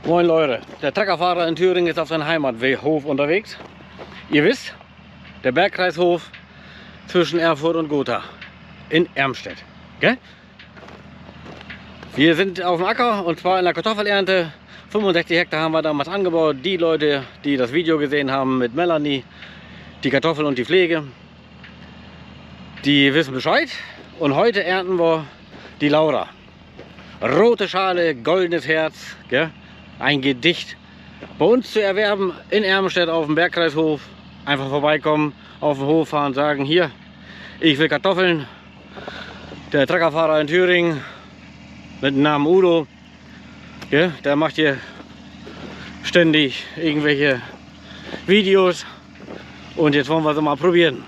Moin Leute, der Treckerfahrer in Thüringen ist auf seinem Heimathof unterwegs. Ihr wisst, der Bergkreishof zwischen Erfurt und Gotha in Ermstedt. Gell? Wir sind auf dem Acker und zwar in der Kartoffelernte. 65 Hektar haben wir damals angebaut. Die Leute, die das Video gesehen haben mit Melanie, die Kartoffeln und die Pflege, die wissen Bescheid. Und heute ernten wir die Laura. Rote Schale, goldenes Herz, gell? Ein Gedicht. Bei uns zu erwerben in Ermstedt auf dem Bergkreishof. Einfach vorbeikommen, auf den Hof fahren, sagen, hier, ich will Kartoffeln. Der Treckerfahrer in Thüringen mit dem Namen Udo, gell? Der macht hier ständig irgendwelche Videos. Und jetzt wollen wir sie mal probieren.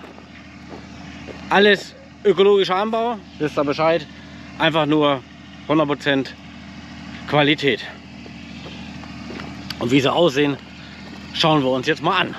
Alles ökologischer Anbau, wisst ihr Bescheid. Einfach nur 100% Qualität. Und wie sie aussehen, schauen wir uns jetzt mal an.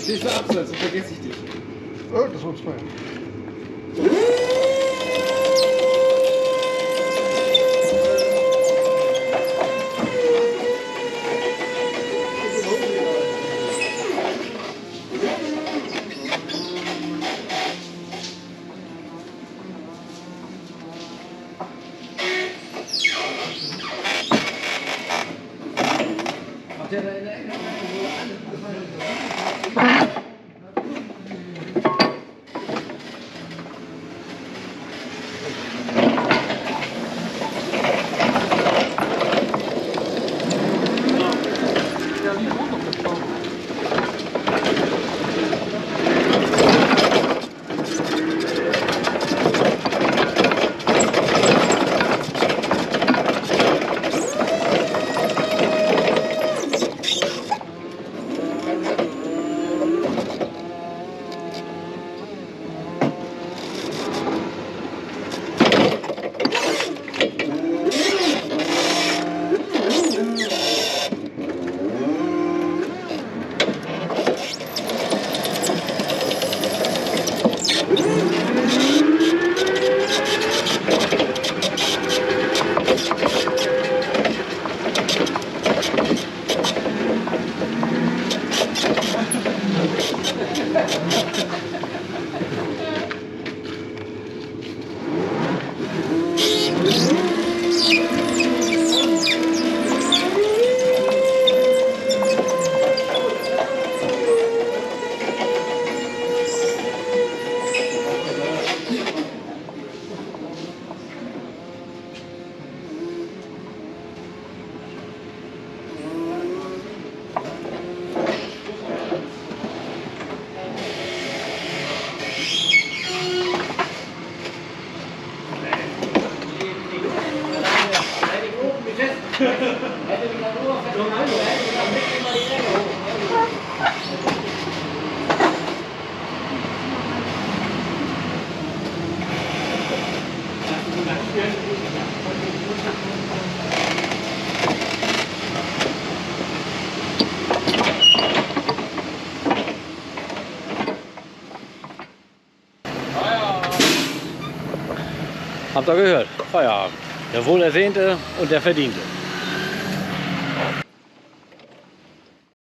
Stehst du abseits, sonst vergesse ich dich. Oh, das war zwei. Macht der da in der Ecke? Habt ihr gehört? Feierabend. Der Wohlersehnte und der Verdiente.